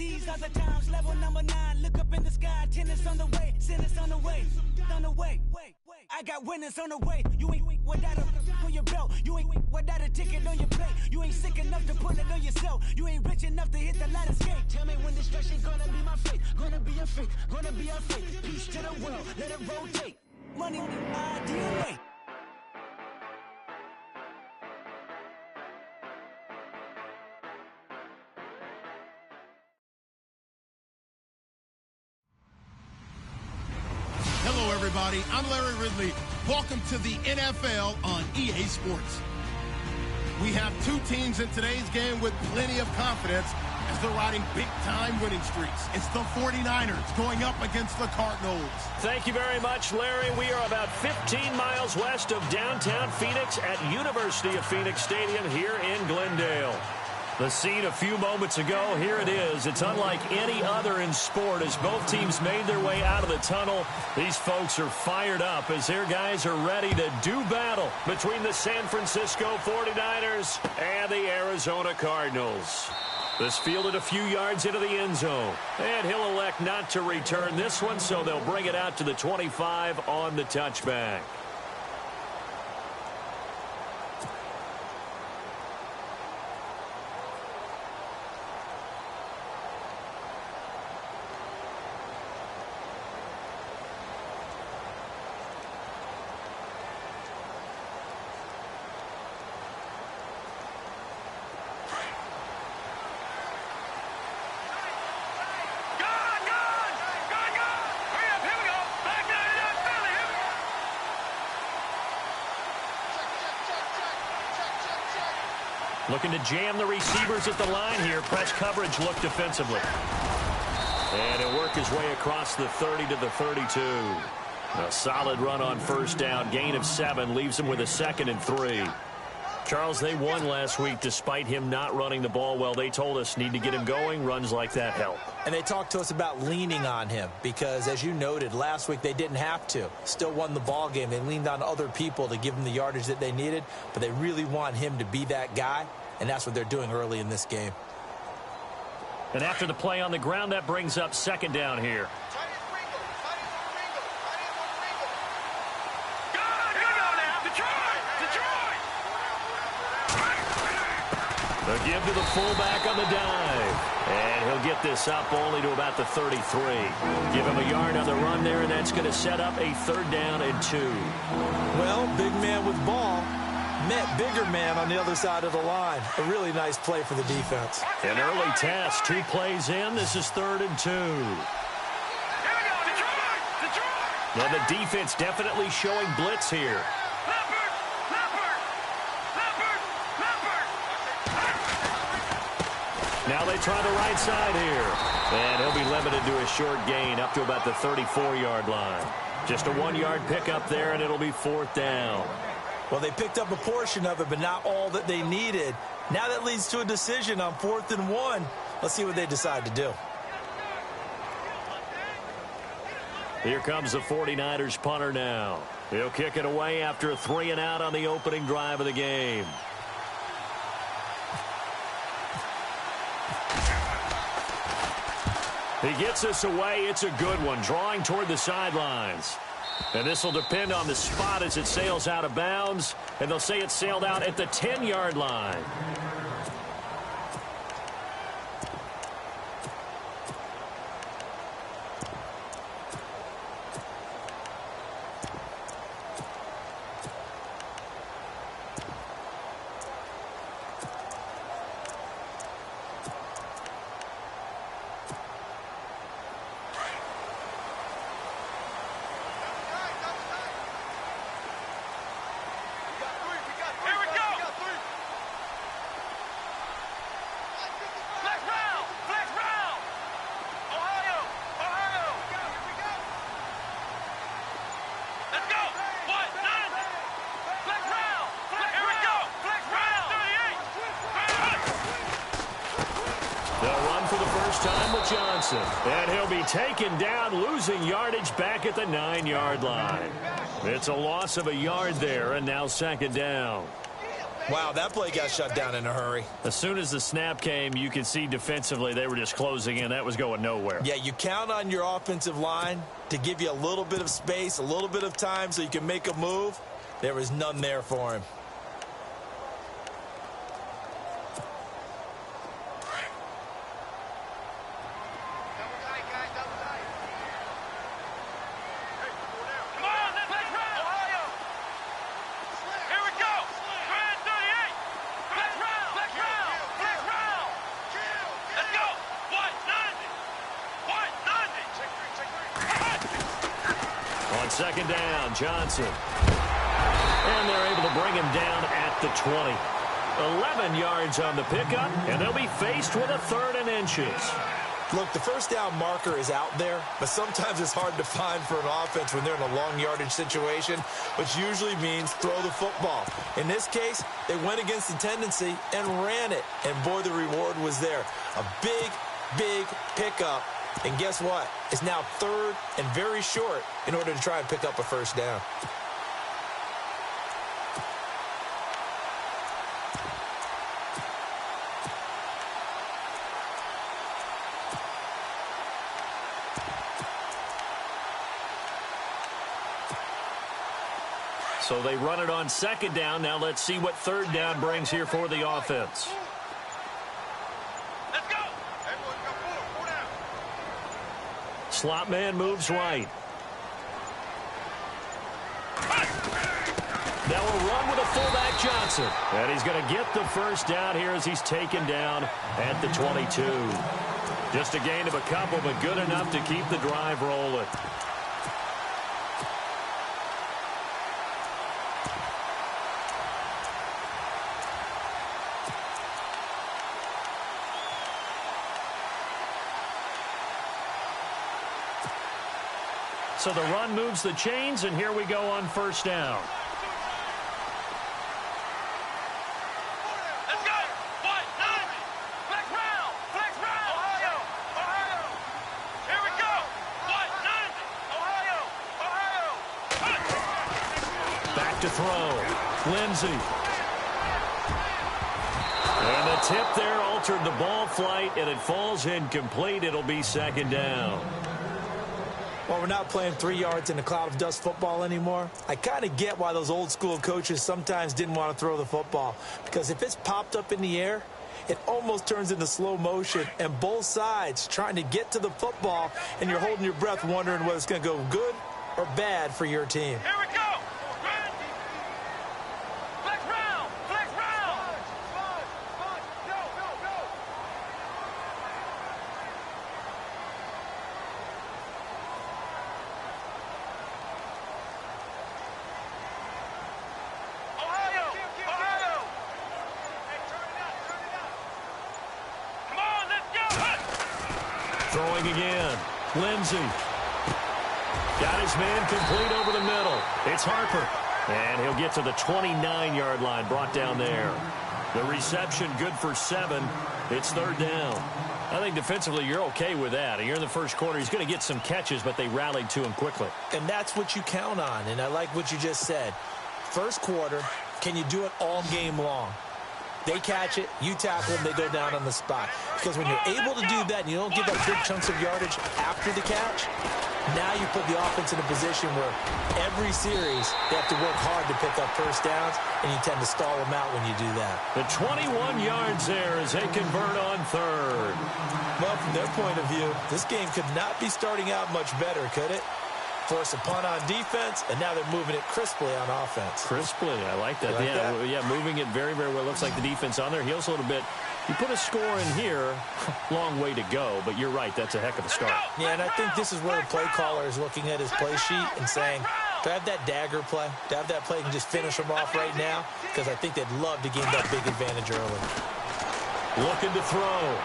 These are the times, level number 9. Look up in the sky, tennis on the way, sinners on the way, on the way. I got winners on the way. You ain't without a on your belt. You ain't without a ticket on your plate. You ain't sick enough to put it on yourself. You ain't rich enough to hit the ladder skate. Tell me when destruction gonna be my fate. Gonna be a fate, gonna be a fate. Peace to the world, let it rotate. Money, DNA. Hello, everybody. I'm Larry Ridley. Welcome to the NFL on EA Sports. We have two teams in today's game with plenty of confidence as they're riding big-time winning streaks. It's the 49ers going up against the Cardinals. Thank you very much, Larry. We are about 15 miles west of downtown Phoenix at University of Phoenix Stadium here in Glendale. The scene a few moments ago, here it is. It's unlike any other in sport as both teams made their way out of the tunnel. These folks are fired up as their guys are ready to do battle between the San Francisco 49ers and the Arizona Cardinals. This fielded a few yards into the end zone, and he'll elect not to return this one, so they'll bring it out to the 25 on the touchback. Looking to jam the receivers at the line here. Press coverage look defensively. And he'll work his way across the 30 to the 32. A solid run on first down. Gain of 7 leaves him with a 2nd and 3. Charles, they won last week despite him not running the ball well. They told us need to get him going. Runs like that help. And they talked to us about leaning on him because, as you noted, last week they didn't have to. Still won the ball game. They leaned on other people to give them the yardage that they needed, but they really want him to be that guy, and that's what they're doing early in this game. And after the play on the ground, that brings up 2nd down here. The give to the fullback on the dive. And he'll get this up only to about the 33. Give him a yard on the run there, and that's going to set up a 3rd down and 2. Well, big man with ball met bigger man on the other side of the line. A really nice play for the defense. An early test. 2 plays in. This is 3rd and 2. Now the defense definitely showing blitz here. Now they try the right side here. And he'll be limited to a short gain up to about the 34-yard line. Just a 1-yard pickup there, and it'll be 4th down. Well, they picked up a portion of it, but not all that they needed. Now that leads to a decision on 4th and 1. Let's see what they decide to do. Here comes the 49ers punter now. He'll kick it away after a 3-and-out on the opening drive of the game. He gets this away. It's a good one, drawing toward the sidelines. And this will depend on the spot as it sails out of bounds. And they'll say it sailed out at the 10-yard line. Time with Johnson. And he'll be taken down, losing yardage back at the 9-yard line. It's a loss of a yard there, and now 2nd down. Wow, that play got shut down in a hurry. As soon as the snap came, you could see defensively they were just closing in. That was going nowhere. Yeah, you count on your offensive line to give you a little bit of space, a little bit of time so you can make a move. There was none there for him. Second down, Johnson. And they're able to bring him down at the 20. 11 yards on the pickup, and they'll be faced with a 3rd and inches. Look, the first down marker is out there, but sometimes it's hard to find for an offense when they're in a long yardage situation, which usually means throw the football. In this case, they went against the tendency and ran it, and boy, the reward was there. A big, big pickup. And guess what? It's now 3rd and very short in order to try and pick up a first down. So they run it on 2nd down. Now let's see what 3rd down brings here for the offense. Slot man moves right. Now we'll run with a fullback Johnson. And he's going to get the first down here as he's taken down at the 22. Just a gain of a couple, but good enough to keep the drive rolling. So the run moves the chains, and here we go on 1st down. Let's go! What? 90! Flex round! Flex round! Ohio! Ohio! Here we go! What? 90! Ohio! Ohio! Back to throw. Lindsey. And the tip there altered the ball flight, and it falls incomplete. It'll be 2nd down. Well, we're not playing 3 yards in a cloud of dust football anymore. I kind of get why those old school coaches sometimes didn't want to throw the football. Because if it's popped up in the air, it almost turns into slow motion. And both sides trying to get to the football, and you're holding your breath wondering whether it's going to go good or bad for your team. Here we go! Flex round! Flex round! Go, go, go! Ohio! Ohio! Turn it up! Come on, let's go! Throwing again. Lindsey. Got his man complete over the middle. It's Harper. And he'll get to the 29-yard line, brought down there. The reception good for 7. It's 3rd down. I think defensively you're okay with that. You're in the first quarter. He's going to get some catches, but they rallied to him quickly. And that's what you count on, and I like what you just said. First quarter, can you do it all game long? They catch it, you tackle them, they go down on the spot. Because when you're able to do that and you don't give up big chunks of yardage after the catch, now you put the offense in a position where every series they have to work hard to pick up first downs, and you tend to stall them out when you do that. The 21 yards there as they convert on 3rd. Well, from their point of view, this game could not be starting out much better, could it? Force a punt on defense, and now they're moving it crisply on offense. Crisply, I like that. Like that? Yeah, moving it very, very well. Looks like the defense on their heels a little bit. You put a score in here, long way to go, but you're right, that's a heck of a start. Yeah, and I think this is where the play caller is looking at his play sheet and saying, do I have that dagger play? Do I have that play and just finish them off right now? Because I think they'd love to gain that big advantage early. Looking to throw.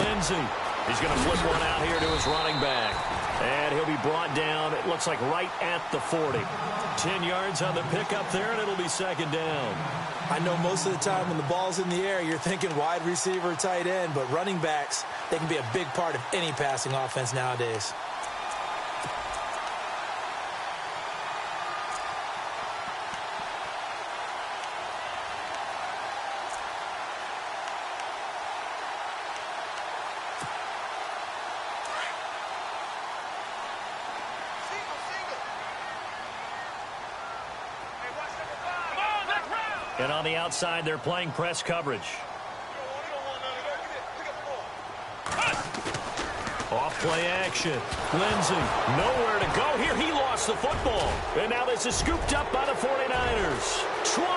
Lindsey. He's going to flip one out here to his running back. And he'll be brought down, it looks like right at the 40. 10 yards on the pickup there, and it'll be 2nd down. I know most of the time when the ball's in the air, you're thinking wide receiver, tight end, but running backs, they can be a big part of any passing offense nowadays. And on the outside, they're playing press coverage. Off play action. Lindsey, nowhere to go here. He lost the football. And now this is scooped up by the 49ers. 20,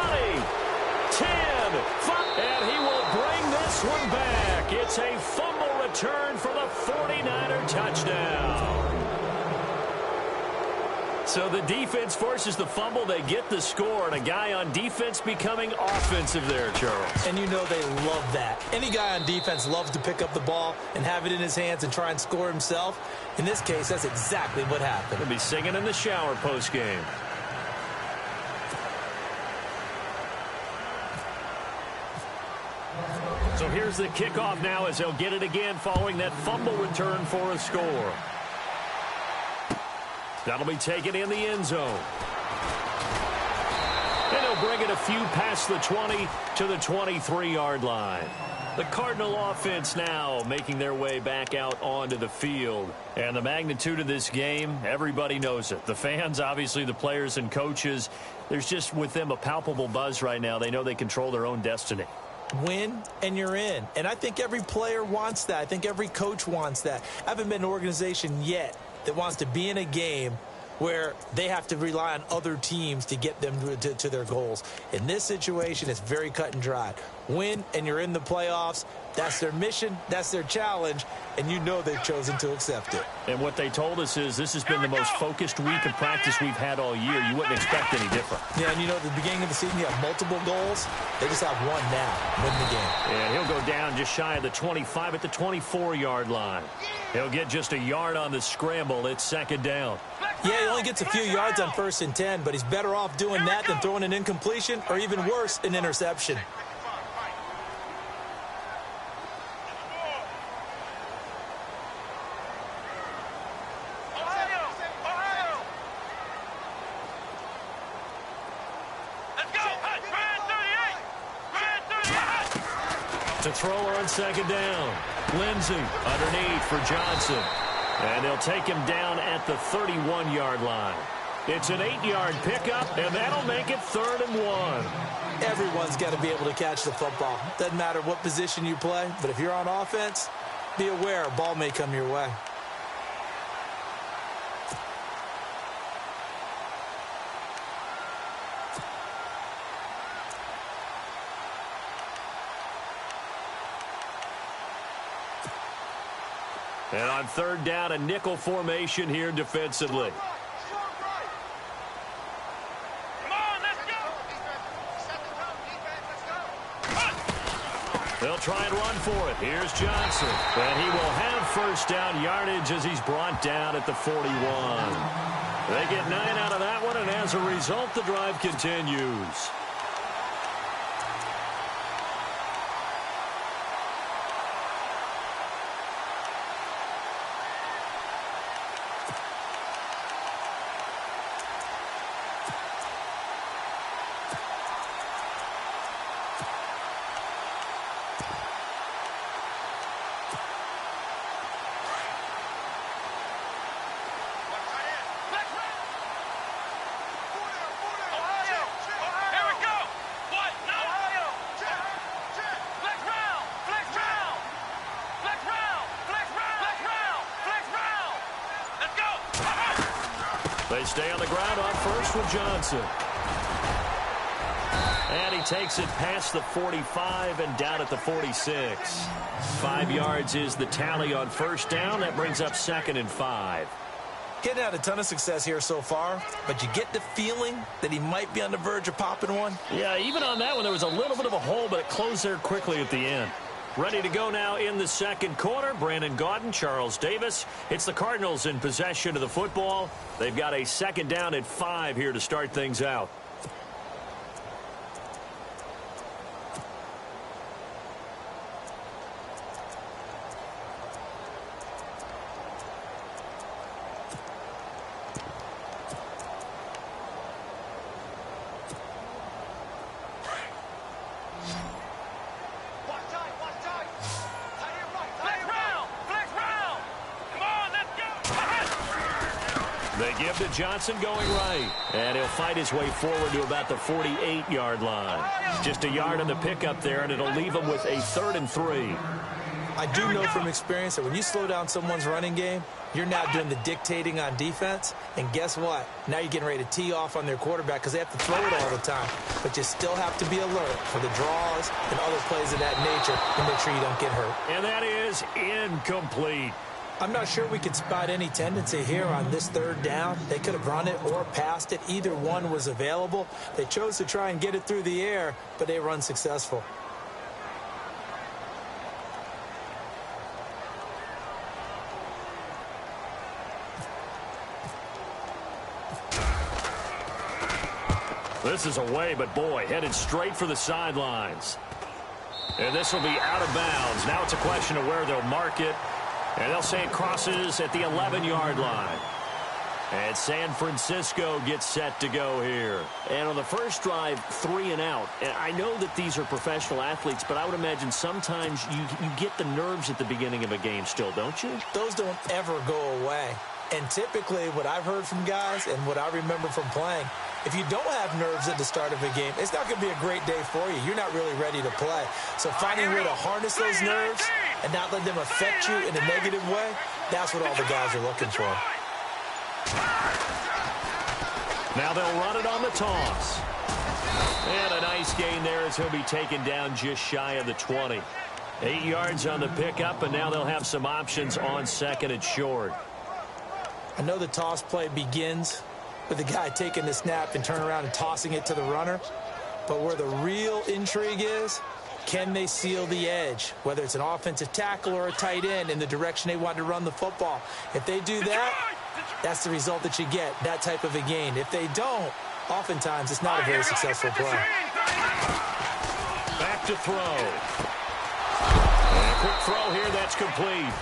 10, 5, and he will bring this one back. It's a fumble return for the 49er touchdown. So the defense forces the fumble. They get the score, and a guy on defense becoming offensive there, Charles. And you know they love that. Any guy on defense loves to pick up the ball and have it in his hands and try and score himself. In this case, that's exactly what happened. He'll be singing in the shower post-game. So here's the kickoff now as they'll get it again following that fumble return for a score. That'll be taken in the end zone. And he'll bring it a few past the 20 to the 23-yard line. The Cardinal offense now making their way back out onto the field. And the magnitude of this game, everybody knows it. The fans, obviously the players and coaches, there's just with them a palpable buzz right now. They know they control their own destiny. Win and you're in. And I think every player wants that. I think every coach wants that. I haven't been in an organization yet that wants to be in a game where they have to rely on other teams to get them to their goals. In this situation, it's very cut and dry. Win, and you're in the playoffs. That's their mission. That's their challenge. And you know they've chosen to accept it. And what they told us is this has been the most focused week of practice we've had all year. You wouldn't expect any different. Yeah, and you know, at the beginning of the season, you have multiple goals. They just have one now. Win the game. And he'll go down just shy of the 25 at the 24-yard line. He'll get just a yard on the scramble. It's second down. Yeah, he only gets a few yards on 1st and 10, but he's better off doing that than throwing an incompletion or even worse, an interception. To throw on second down. Lindsey underneath for Johnson. And they'll take him down at the 31-yard line. It's an 8-yard pickup, and that'll make it 3rd and 1. Everyone's got to be able to catch the football. Doesn't matter what position you play, but if you're on offense, be aware a ball may come your way. And on 3rd down, a nickel formation here defensively. They'll try and run for it. Here's Johnson. And he will have 1st down yardage as he's brought down at the 41. They get 9 out of that one, and as a result, the drive continues. They stay on the ground on 1st with Johnson. And he takes it past the 45 and down at the 46. 5 yards is the tally on 1st down. That brings up 2nd and 5. Getting had a ton of success here so far, but you get the feeling that he might be on the verge of popping one. Yeah, even on that one, there was a little bit of a hole, but it closed there quickly at the end. Ready to go now in the 2nd quarter. Brandon Gaudin, Charles Davis. It's the Cardinals in possession of the football. They've got a 2nd down at 5 here to start things out. They give to Johnson going right. And he'll fight his way forward to about the 48-yard line. Just a yard on the pickup there, and it'll leave him with a 3rd and 3. I do know from experience that when you slow down someone's running game, you're now doing the dictating on defense. And guess what? Now you're getting ready to tee off on their quarterback because they have to throw it all the time. But you still have to be alert for the draws and other plays of that nature to make sure you don't get hurt. And that is incomplete. I'm not sure we could spot any tendency here on this 3rd down. They could have run it or passed it. Either one was available. They chose to try and get it through the air, but they were unsuccessful. This is away, but boy, headed straight for the sidelines. And this will be out of bounds. Now it's a question of where they'll mark it. And they'll say it crosses at the 11-yard line. And San Francisco gets set to go here. And on the first drive, 3 and out. And I know that these are professional athletes, but I would imagine sometimes you get the nerves at the beginning of a game still, don't you? Those don't ever go away. And typically what I've heard from guys and what I remember from playing, if you don't have nerves at the start of a game, it's not going to be a great day for you. You're not really ready to play. So finding a way to harness those nerves and not let them affect you in a negative way, that's what all the guys are looking for. Now they'll run it on the toss. And a nice gain there as he'll be taken down just shy of the 20. 8 yards on the pickup, and now they'll have some options on 2nd and short. I know the toss play begins with the guy taking the snap and turn around and tossing it to the runner. But where the real intrigue is, can they seal the edge, whether it's an offensive tackle or a tight end in the direction they want to run the football? If they do that, that's the result that you get, that type of a gain. If they don't, oftentimes it's not a very successful play. Back to throw. And a quick throw here, that's complete.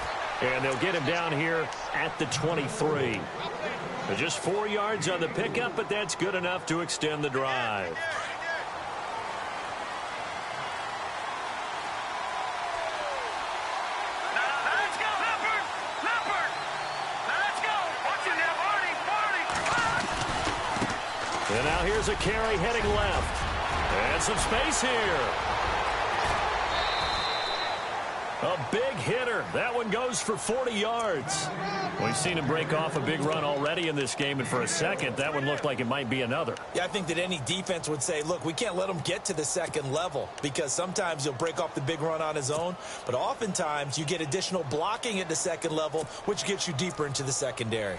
And they'll get him down here at the 23. Just 4 yards on the pickup, but that's good enough to extend the drive. And now here's a carry heading left. And some space here. A big hitter. That one goes for 40 yards. We've seen him break off a big run already in this game, and for a second, that one looked like it might be another. Yeah, I think that any defense would say, look, we can't let him get to the 2nd level because sometimes he'll break off the big run on his own, but oftentimes you get additional blocking at the 2nd level, which gets you deeper into the secondary.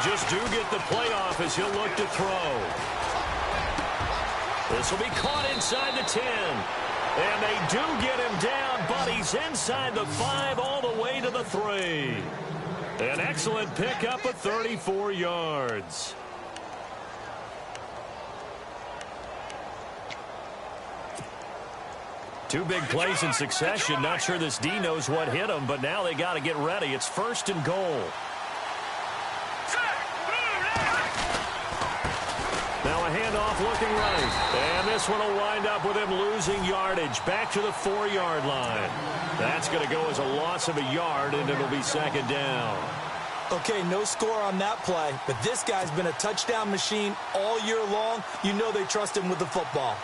Just do get the playoff as he'll look to throw. This will be caught inside the 10. And they do get him down, but he's inside the 5 all the way to the 3. An excellent pickup of 34 yards. Two big plays in succession. Not sure this D knows what hit him, but now they got to get ready. It's 1st and goal. Now a handoff looking right. And this one will wind up with him losing yardage. Back to the 4-yard line. That's going to go as a loss of a yard, and it'll be 2nd down. Okay, no score on that play, but this guy's been a touchdown machine all year long. You know they trust him with the football.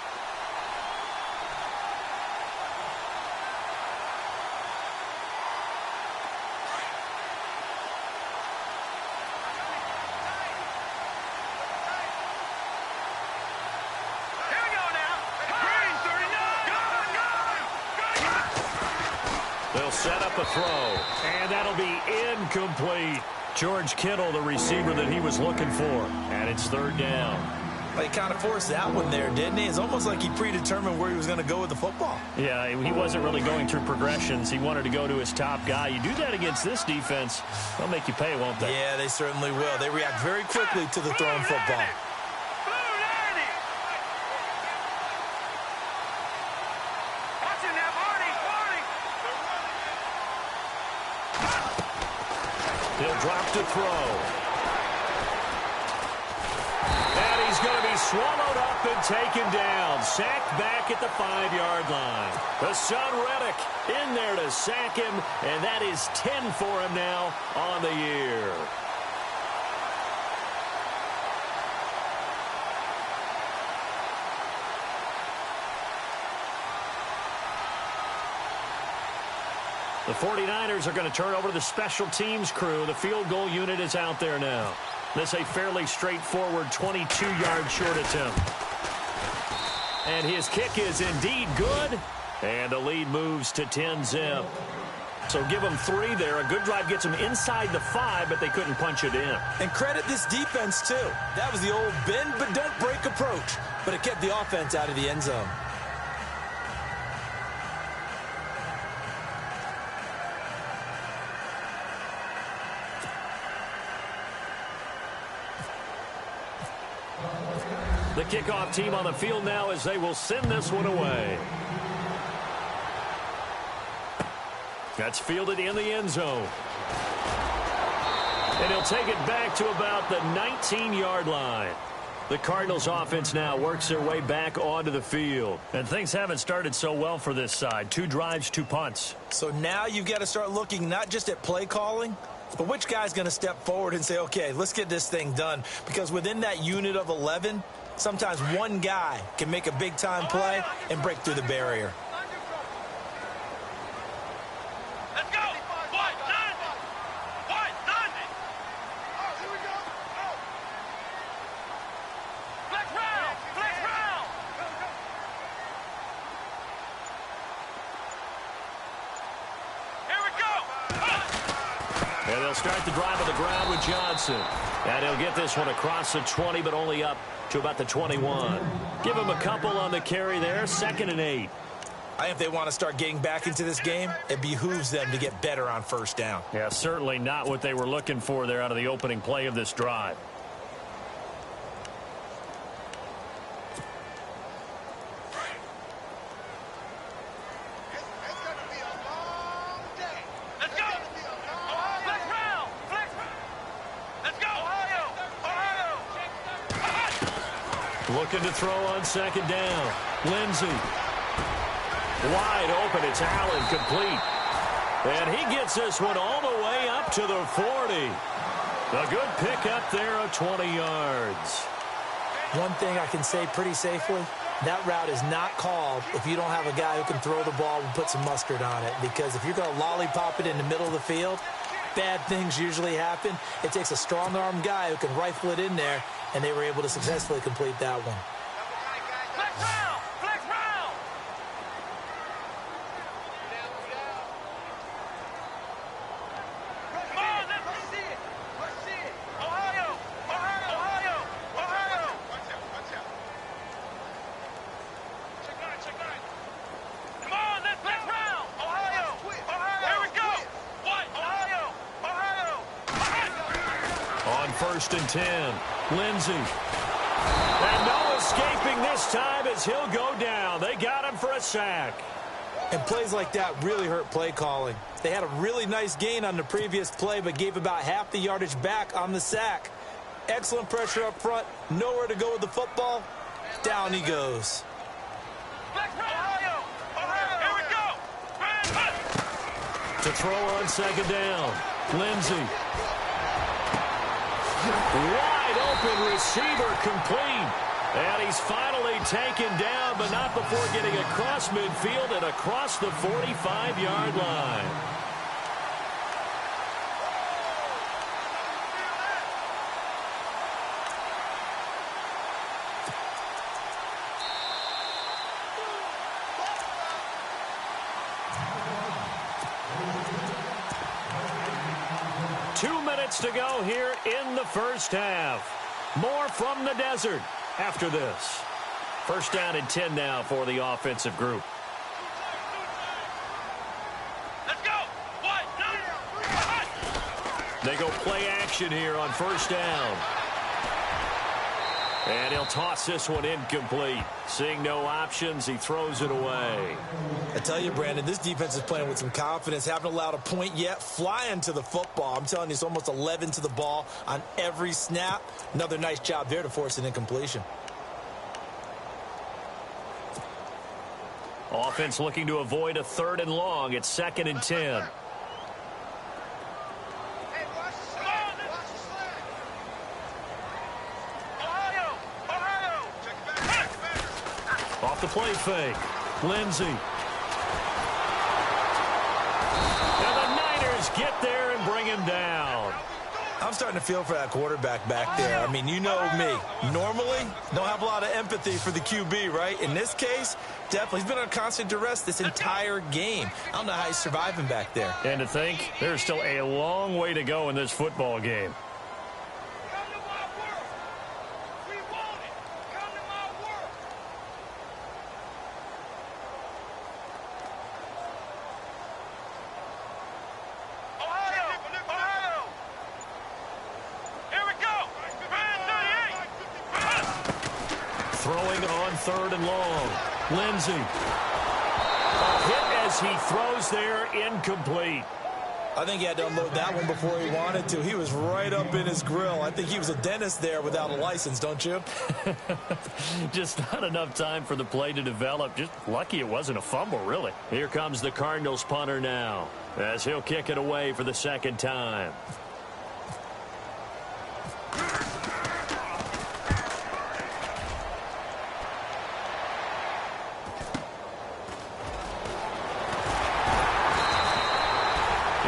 They'll set up a throw, and that'll be incomplete. George Kittle, the receiver that he was looking for, and it's 3rd down. Well, he kind of forced that one there, didn't he? It's almost like he predetermined where he was going to go with the football. Yeah, he wasn't really going through progressions. He wanted to go to his top guy. You do that against this defense, they'll make you pay, won't they? Yeah, they certainly will. They react very quickly to the thrown football. He'll drop to throw. And he's going to be swallowed up and taken down. Sacked back at the 5-yard line. The son Reddick in there to sack him, and that is 10 for him now on the year. The 49ers are going to turn over to the special teams crew. The field goal unit is out there now. This is a fairly straightforward 22-yard short attempt. And his kick is indeed good. And the lead moves to 10-zip. So give them 3 there. A good drive gets them inside the 5, but they couldn't punch it in. And credit this defense, too. That was the old bend but don't break approach. But it kept the offense out of the end zone. The kickoff team on the field now as they will send this one away. That's fielded in the end zone. And he'll take it back to about the 19-yard line. The Cardinals offense now works their way back onto the field. And things haven't started so well for this side. 2 drives, 2 punts. So now you've got to start looking not just at play calling, but which guy's going to step forward and say, okay, let's get this thing done. Because within that unit of 11, sometimes one guy can make a big-time play and break through the barrier. Let's go. White, none. White, none. Here we go. Flex round. Flex round. Here we go. And they'll start the drive on the ground with Johnson. And he'll get this one across the 20, but only up to about the 21. Give him a couple on the carry there. 2nd and 8. I think if they want to start getting back into this game, it behooves them to get better on first down. Yeah, certainly not what they were looking for there out of the opening play of this drive. Looking to throw on 2nd down. Lindsey. Wide open. It's Allen, complete. And he gets this one all the way up to the 40. A good pickup there of 20 yards. One thing I can say pretty safely, that route is not called if you don't have a guy who can throw the ball and put some mustard on it. Because if you're going to lollipop it in the middle of the field, bad things usually happen. It takes a strong-armed guy who can rifle it in there, and they were able to successfully complete that one. Flex round. Flex round. Come on, let's see it. Let's see it. Ohio. Ohio. Ohio. Ohio. Watch out. Watch out. Check line. Check line. Come on, let's flex round. Ohio. Ohio. Here we go. What? Ohio. Ohio. On 1st and 10. Lindsey. And no escaping this time as he'll go down. They got him for a sack. And plays like that really hurt play calling. They had a really nice gain on the previous play, but gave about half the yardage back on the sack. Excellent pressure up front. Nowhere to go with the football. Down he goes. Ohio. Ohio. Here we go. To throw on 2nd down. Lindsey. Wide open receiver, complete. And he's finally taken down, but not before getting across midfield and across the 45-yard line. To go here in the first half. More from the desert after this. 1st down and 10 now for the offensive group. Let's go. What? They go play action here on 1st down. And he'll toss this one incomplete. Seeing no options, he throws it away. I tell you, Brandon, this defense is playing with some confidence. Haven't allowed a point yet. Flying to the football. I'm telling you, it's almost 11 to the ball on every snap. Another nice job there to force an incompletion. Offense looking to avoid a 3rd and long. It's 2nd and 10. Off the play fake. Lindsey. And the Niners get there and bring him down. I'm starting to feel for that quarterback back there. I mean, you know me. Normally, don't have a lot of empathy for the QB, right? In this case, definitely. He's been on constant duress this entire game. I don't know how he's surviving back there. And to think, there's still a long way to go in this football game. Throwing on 3rd and long. Lindsey. A hit as he throws there, incomplete. I think he had to unload that one before he wanted to. He was right up in his grill. I think he was a dentist there without a license, don't you? Just not enough time for the play to develop. Just lucky it wasn't a fumble, really. Here comes the Cardinals punter now, as he'll kick it away for the 2nd time.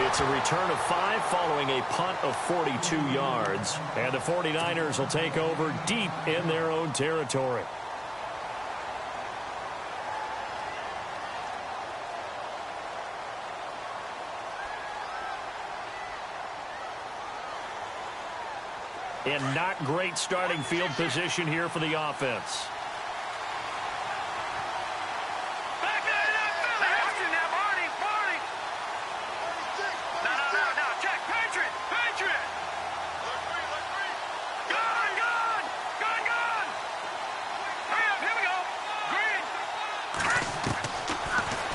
It's a return of 5 following a punt of 42 yards. And the 49ers will take over deep in their own territory. And not great starting field position here for the offense.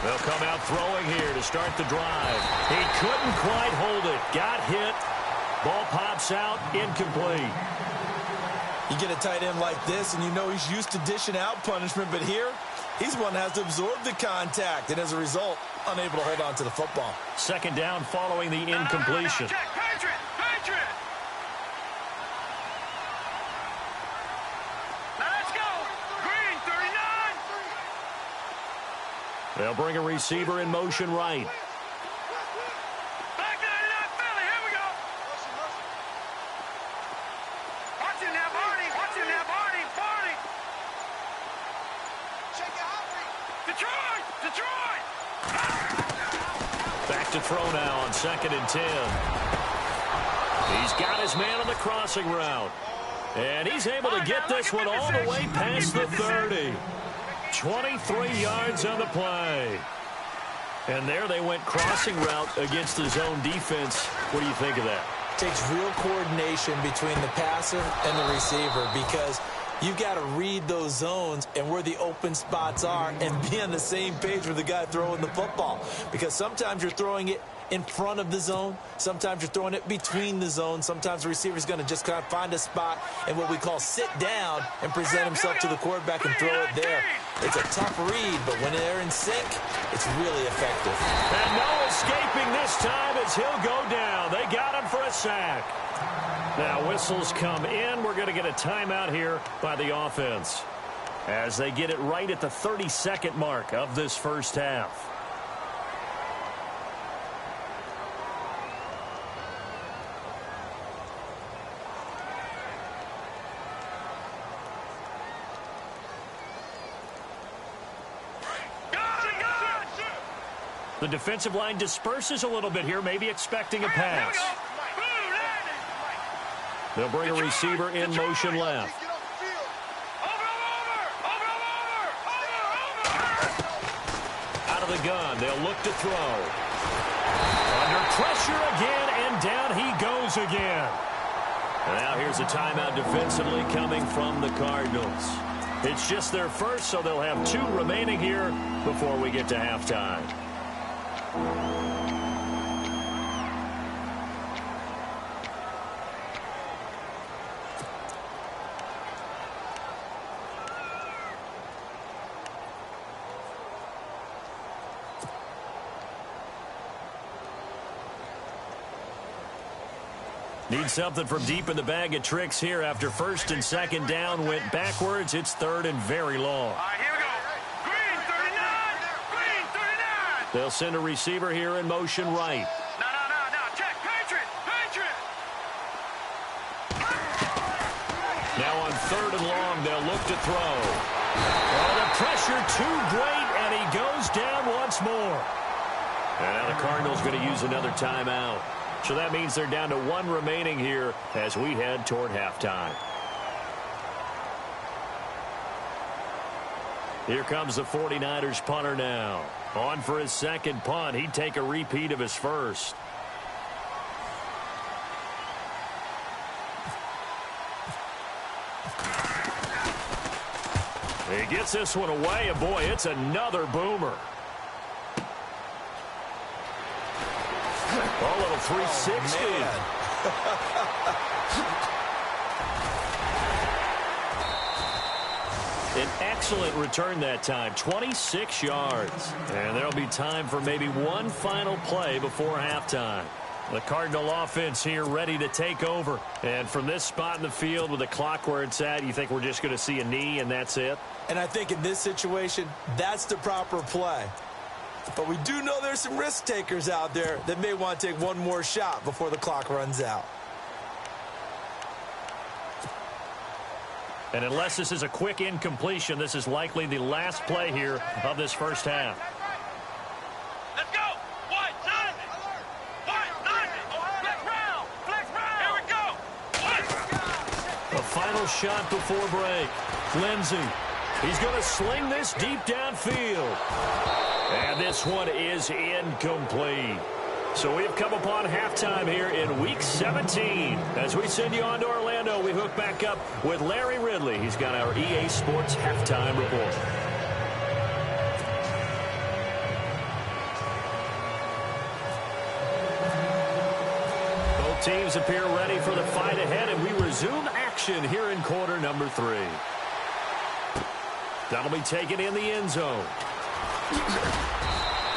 They'll come out throwing here to start the drive. He couldn't quite hold it. Got hit. Ball pops out. Incomplete. You get a tight end like this, and you know he's used to dishing out punishment, but here, he's one that has to absorb the contact, and as a result, unable to hold on to the football. 2nd down following the incompletion. They'll bring a receiver in motion right. Back 99 Philly, here we go. Watch him now, Barney. Watch him now, Barney. Barney. Shake it out. Detroit. Back to throw now on 2nd and 10. He's got his man on the crossing route. And he's able to get this one all the way past the 30. 23 yards on the play. And there they went crossing route against the zone defense. What do you think of that? Takes real coordination between the passer and the receiver because you've got to read those zones and where the open spots are and be on the same page with the guy throwing the football. Because sometimes you're throwing it in front of the zone. Sometimes you're throwing it between the zones. Sometimes the receiver's going to just kind of find a spot and what we call sit down and present himself to the quarterback and throw it there. It's a tough read, but when they're in sync, it's really effective. And no escaping this time as he'll go down. They got him for a sack. Now whistles come in. We're going to get a timeout here by the offense as they get it right at the 32nd mark of this first half. The defensive line disperses a little bit here, maybe expecting a pass. They'll bring a receiver in motion left. Out of the gun, they'll look to throw. Under pressure again, and down he goes again. And now here's a timeout defensively coming from the Cardinals. It's just their first, so they'll have 2 remaining here before we get to halftime. Need something from deep in the bag of tricks here after first and second down went backwards. It's third and very long. All right, here we go. Green 39. Green 39. They'll send a receiver here in motion right. No. Check. Patriot. Patriot. Now on third and long, they'll look to throw. Oh, the pressure too great, and he goes down once more. And now the Cardinals going to use another timeout. So that means they're down to 1 remaining here as we head toward halftime. Here comes the 49ers punter now. On for his second punt. He'd take a repeat of his first. He gets this one away, and boy, it's another boomer. Oh, a little 360. An excellent return that time, 26 yards. And there'll be time for maybe one final play before halftime. The Cardinal offense here ready to take over. And from this spot in the field with the clock where it's at, you think we're just going to see a knee and that's it? And I think in this situation, that's the proper play. But we do know there's some risk takers out there that may want to take one more shot before the clock runs out. And unless this is a quick incompletion, this is likely the last play here of this first half. Let's go. White, nine. Flex round. Here we go. White. A final shot before break. Lindsey. He's going to sling this deep downfield. And this one is incomplete. So we've come upon halftime here in Week 17. As we send you on to Orlando, we hook back up with Larry Ridley. He's got our EA Sports halftime report. Both teams appear ready for the fight ahead, and we resume action here in quarter number 3. That'll be taken in the end zone.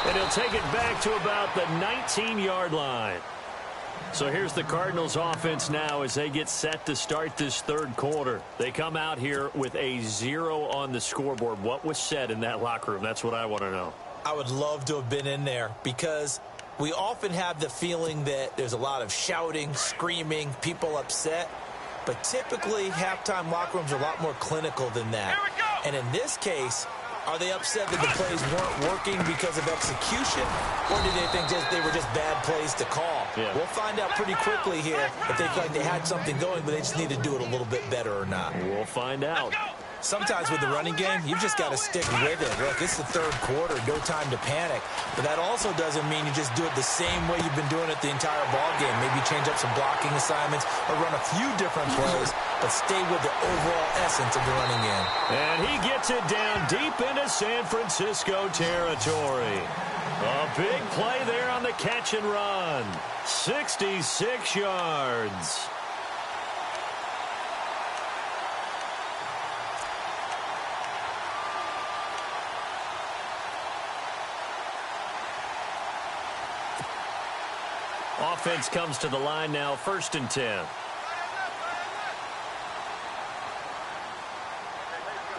And he'll take it back to about the 19-yard line. So here's the Cardinals offense now as they get set to start this third quarter. They come out here with a 0 on the scoreboard. What was said in that locker room? That's what I want to know. I would love to have been in there because we often have the feeling that there's a lot of shouting, screaming, people upset. But typically, halftime locker rooms are a lot more clinical than that. Here we go. And in this case, are they upset that the plays weren't working because of execution, or did they think they were just bad plays to call? Yeah. We'll find out pretty quickly here if they feel like they had something going, but they just need to do it a little bit better or not. We'll find out. Sometimes with the running game, you've just got to stick with it. Look, it's the third quarter, no time to panic. But that also doesn't mean you just do it the same way you've been doing it the entire ball game. Maybe change up some blocking assignments or run a few different plays, but stay with the overall essence of the running game. And he gets it down deep into San Francisco territory. A big play there on the catch and run. 66 yards. Offense comes to the line now, 1st and 10.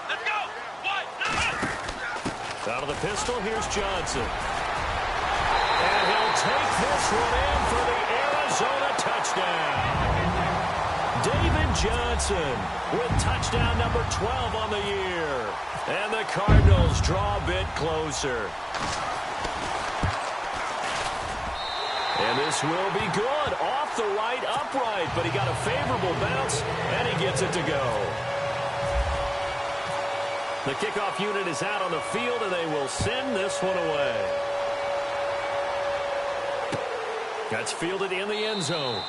Let's go. White, Out of the pistol, here's Johnson. And he'll take this one in for the Arizona touchdown. David Johnson with touchdown number 12 on the year. And the Cardinals draw a bit closer. And this will be good. Off the right upright, but he got a favorable bounce, and he gets it to go. The kickoff unit is out on the field, and they will send this one away. That's fielded in the end zone.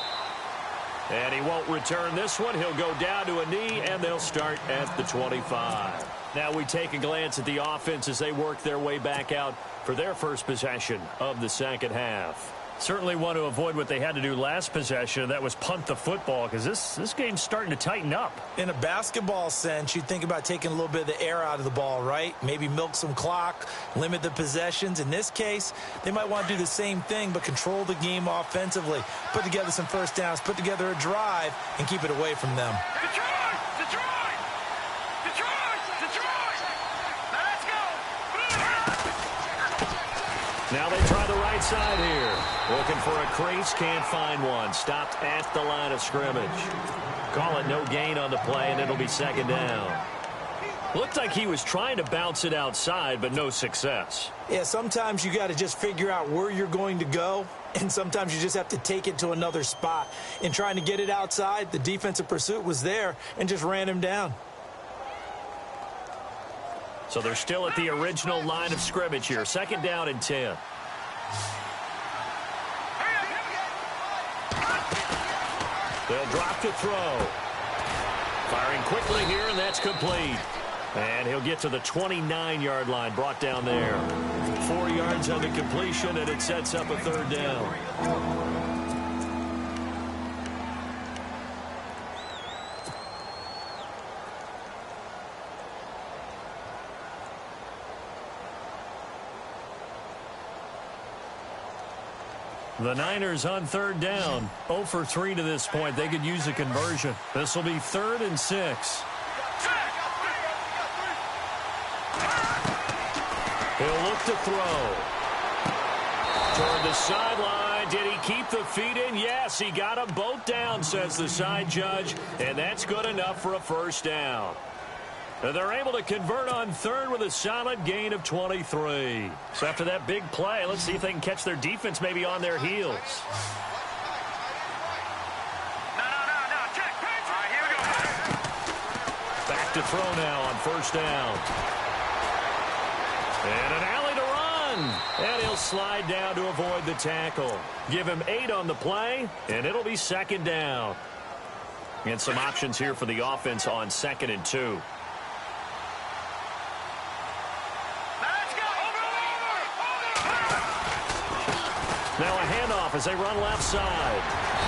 And he won't return this one. He'll go down to a knee, and they'll start at the 25. Now we take a glance at the offense as they work their way back out for their first possession of the second half. Certainly want to avoid what they had to do last possession, that was punt the football, because this game's starting to tighten up. In a basketball sense, you think about taking a little bit of the air out of the ball, right? Maybe milk some clock, limit the possessions. In this case, they might want to do the same thing, but control the game offensively. Put together some first downs, put together a drive, and keep it away from them. Detroit! Detroit! Detroit! Detroit! Now let's go! Now they try the right side here. Looking for a crease, can't find one. Stopped at the line of scrimmage. Call it no gain on the play, and it'll be second down. Looked like he was trying to bounce it outside, but no success. Yeah, sometimes you got to just figure out where you're going to go, and sometimes you just have to take it to another spot. In trying to get it outside, the defensive pursuit was there and just ran him down. So they're still at the original line of scrimmage here. Second down and 10. They'll drop to throw. Firing quickly here, and that's complete. And he'll get to the 29-yard line, brought down there. 4 yards on the completion, and it sets up a third down. The Niners on third down. 0 for 3 to this point. They could use a conversion. This will be 3rd and 6. He'll look to throw. Toward the sideline. Did he keep the feet in? Yes, he got them both down, says the side judge. And that's good enough for a first down. They're able to convert on third with a solid gain of 23. So after that big play, let's see if they can catch their defense maybe on their heels. Back to throw now on first down. And an alley to run. And he'll slide down to avoid the tackle. Give him 8 on the play, and it'll be second down. And some options here for the offense on 2nd and 2. Now a handoff as they run left side.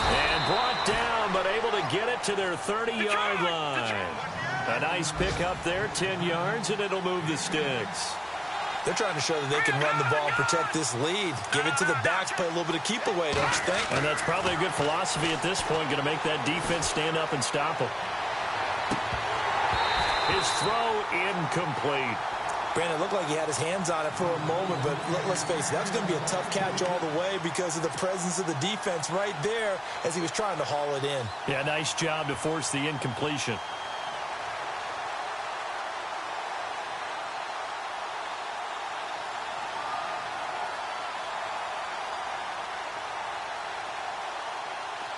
And brought down, but able to get it to their 30-yard line. A nice pickup there, 10 yards, and it'll move the sticks. They're trying to show that they can run the ball and protect this lead. Give it to the backs, play a little bit of keep away, don't you think? And that's probably a good philosophy at this point, going to make that defense stand up and stop them. His throw incomplete. Brandon, it looked like he had his hands on it for a moment, but let's face it, that was going to be a tough catch all the way because of the presence of the defense right there as he was trying to haul it in. Yeah, nice job to force the incompletion.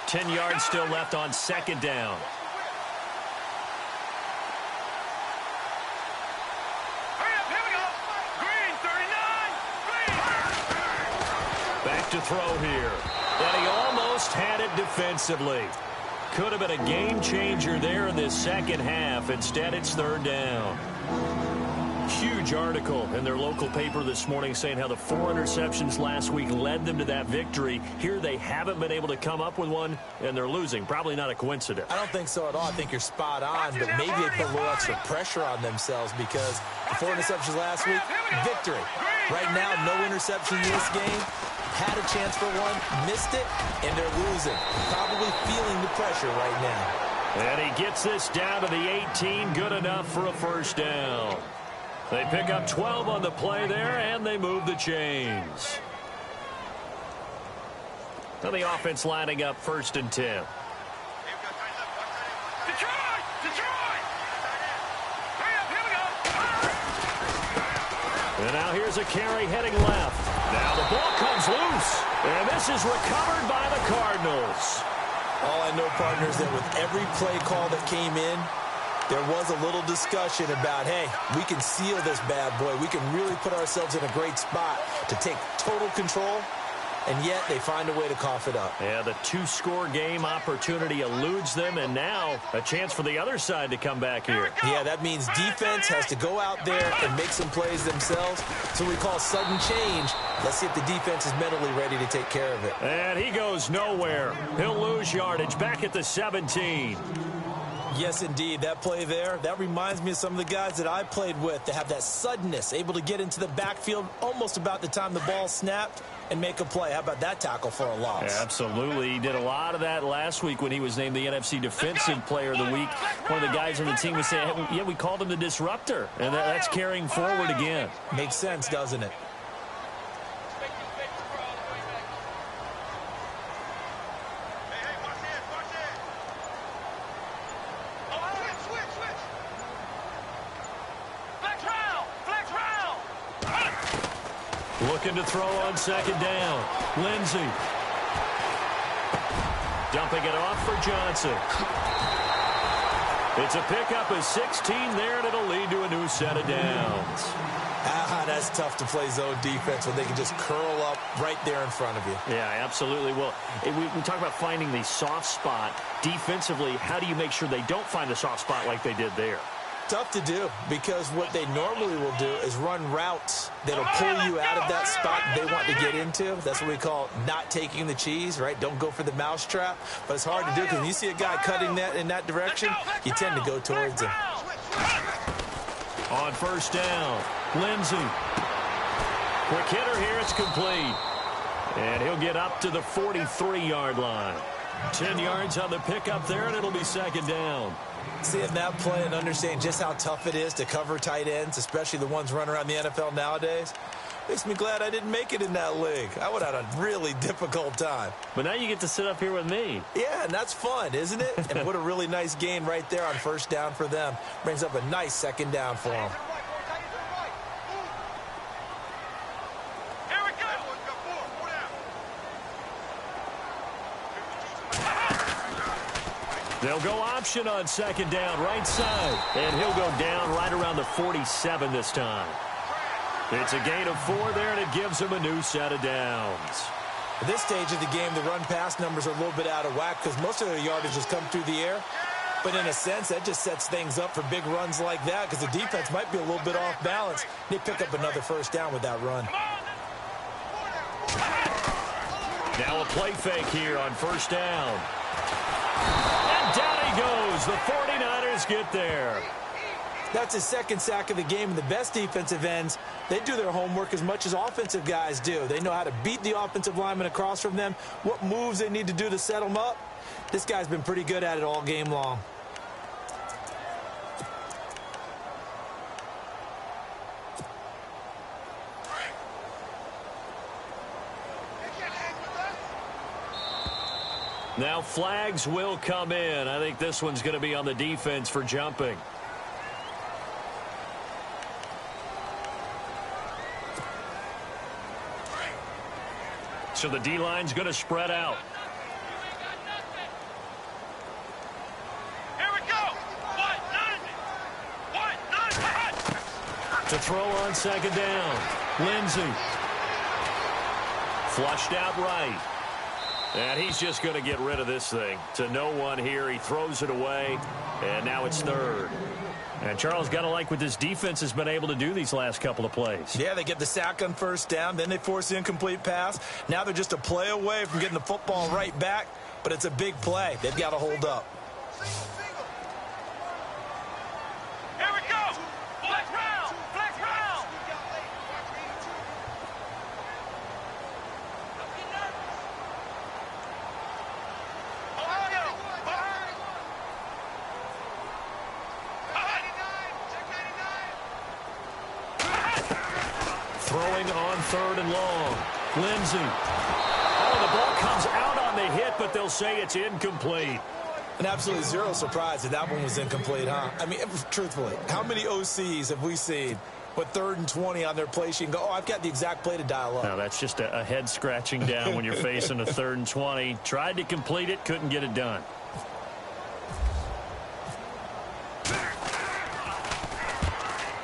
Ten yards still left on second down. Back to throw here. And he almost had it defensively. Could have been a game changer there in this second half. Instead, it's third down. Huge article in their local paper this morning saying how the 4 interceptions last week led them to that victory. Here they haven't been able to come up with one, and they're losing. Probably not a coincidence. I don't think so at all. I think you're spot on, but maybe they put a little extra pressure on themselves because the 4 interceptions last week, victory. Right now, no interception in this game. Had a chance for one, missed it, and they're losing. Probably feeling the pressure right now. And he gets this down to the 18, good enough for a first down. They pick up 12 on the play there, and they move the chains. Now the offense lining up 1st and 10. Detroit! Detroit! Hurry up, here we go! And now here's a carry heading left. Now the ball comes loose, and this is recovered by the Cardinals. All I know, partners, that with every play call that came in, there was a little discussion about, hey, we can seal this bad boy. We can really put ourselves in a great spot to take total control. and yet they find a way to cough it up. Yeah, the two-score game opportunity eludes them, and now a chance for the other side to come back here. Yeah, that means defense has to go out there and make some plays themselves. So we call sudden change. Let's see if the defense is mentally ready to take care of it. And he goes nowhere. He'll lose yardage back at the 17. Yes, indeed. That play there, that reminds me of some of the guys that I played with that have that suddenness, able to get into the backfield almost about the time the ball snapped and make a play. How about that tackle for a loss? Yeah, absolutely. He did a lot of that last week when he was named the NFC Defensive Player of the Week. One of the guys on the team was saying, yeah, we called him the disruptor, and that's carrying forward again. Makes sense, doesn't it? Looking to throw on second down. Lindsey. Dumping it off for Johnson. It's a pickup of 16 there, and it'll lead to a new set of downs. That's tough to play zone defense when they can just curl up right there in front of you. Yeah, absolutely. Well, we talk about finding the soft spot. Defensively, how do you make sure they don't find a soft spot like they did there? Tough to do, because what they normally will do is run routes that'll pull you out of that spot they want to get into. That's what we call not taking the cheese, right? Don't go for the mousetrap. But it's hard to do because when you see a guy cutting that in that direction, you tend to go towards him. On first down, Lindsey. Quick hitter here, it's complete. And he'll get up to the 43-yard line. 10 yards on the pickup there, and it'll be second down. Seeing that play and understanding just how tough it is to cover tight ends, especially the ones running around the NFL nowadays, makes me glad I didn't make it in that league. I would have had a really difficult time. But now you get to sit up here with me. Yeah, and that's fun, isn't it? And what a really nice gain right there on first down for them. Brings up a nice second down for them. They'll go option on second down, right side. And he'll go down right around the 47 this time. It's a gain of 4 there, and it gives him a new set of downs. At this stage of the game, the run-pass numbers are a little bit out of whack because most of their yardage has come through the air. But in a sense, that just sets things up for big runs like that because the defense might be a little bit off balance. They pick up another first down with that run. Now a play fake here on first down. And down he goes. The 49ers get there. That's his second sack of the game, and the best defensive ends, they do their homework as much as offensive guys do. They know how to beat the offensive lineman across from them, what moves they need to do to set them up. This guy's been pretty good at it all game long. Now flags will come in. I think this one's going to be on the defense for jumping. So the D-line's going to spread out. Here we go. To throw on second down. Lindsey. Flushed out right. And he's just going to get rid of this thing. To no one here. He throws it away. And now it's third. And Charles, got to like what this defense has been able to do these last couple of plays. Yeah, they get the sack on first down. Then they force the incomplete pass. Now they're just a play away from getting the football right back. But it's a big play. They've got to hold up. Here we go. Flex round. Flex round. Throwing on third and long. Lindsey. Oh, the ball comes out on the hit, but they'll say it's incomplete. And absolutely zero surprise that that one was incomplete, huh? I mean, truthfully, how many OCs have we seen with 3rd and 20 on their play sheet and go, oh, I've got the exact play to dial up? Now, that's just a head scratching down when you're facing a 3rd and 20. Tried to complete it, couldn't get it done.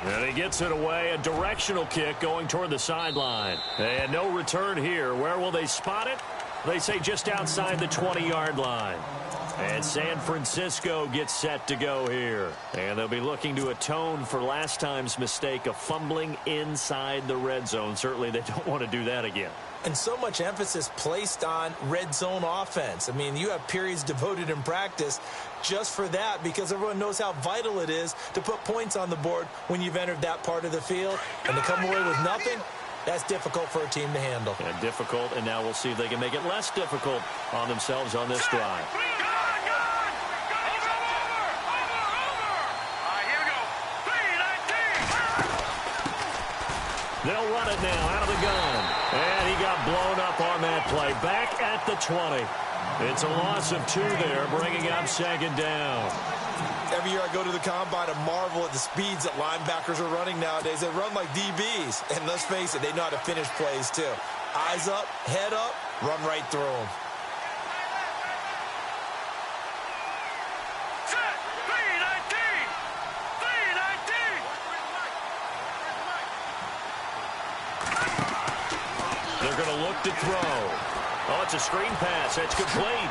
And he gets it away, a directional kick going toward the sideline. And no return here. Where will they spot it? They say just outside the 20-yard line. And San Francisco gets set to go here. And they'll be looking to atone for last time's mistake of fumbling inside the red zone. Certainly they don't want to do that again. And so much emphasis placed on red zone offense. I mean, you have periods devoted in practice just for that because everyone knows how vital it is to put points on the board when you've entered that part of the field. And to come away with nothing, that's difficult for a team to handle. And difficult, and now we'll see if they can make it less difficult on themselves on this drive. They'll run it now out of the gun. And he got blown up on that play. Back at the 20. It's a loss of 2 there, bringing up second down. Every year I go to the combine and marvel at the speeds that linebackers are running nowadays. They run like DBs. And let's face it, they know how to finish plays too. Eyes up, head up, run right through them. They're going to look to throw. Oh, it's a screen pass. That's complete.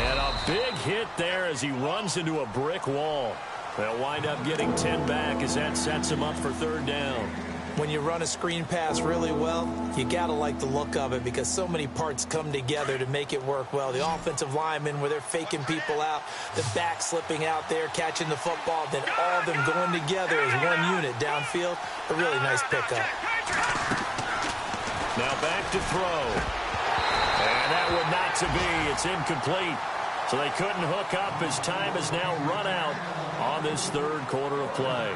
And a big hit there as he runs into a brick wall. They'll wind up getting 10 back as that sets him up for third down. When you run a screen pass really well, you got to like the look of it because so many parts come together to make it work well. The offensive linemen where they're faking people out, the back slipping out there, catching the football, then all of them going together as one unit downfield. A really nice pickup. Now back to throw. And that would not to be. It's incomplete. So they couldn't hook up as time has now run out on this third quarter of play.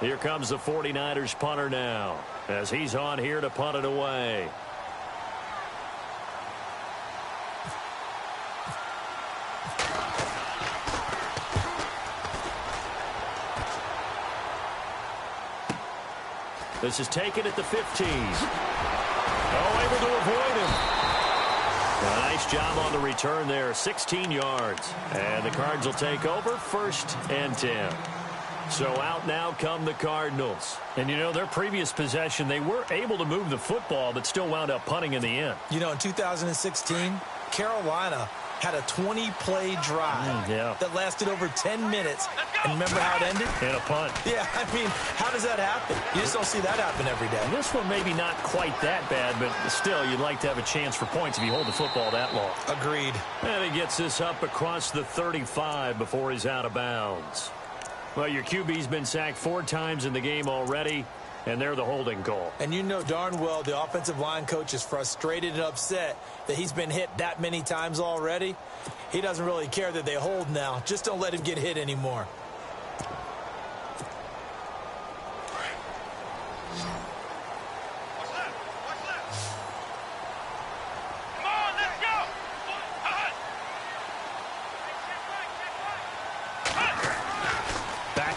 Here comes the 49ers punter now as he's on here to punt it away. This is taken at the 15. Oh, able to avoid him. A nice job on the return there, 16 yards. And the Cards will take over, 1st and 10. So out now come the Cardinals. And, you know, their previous possession, they were able to move the football, but still wound up punting in the end. You know, in 2016, Carolina had a 20-play drive that lasted over 10 minutes. And remember how it ended? And a punt. Yeah, I mean, how does that happen? You just don't see that happen every day. And this one maybe not quite that bad, but still, you'd like to have a chance for points if you hold the football that long. Agreed. And he gets this up across the 35 before he's out of bounds. Well, your QB's been sacked 4 times in the game already, and they're the holding call. And you know darn well the offensive line coach is frustrated and upset that he's been hit that many times already. He doesn't really care that they hold now. Just don't let him get hit anymore.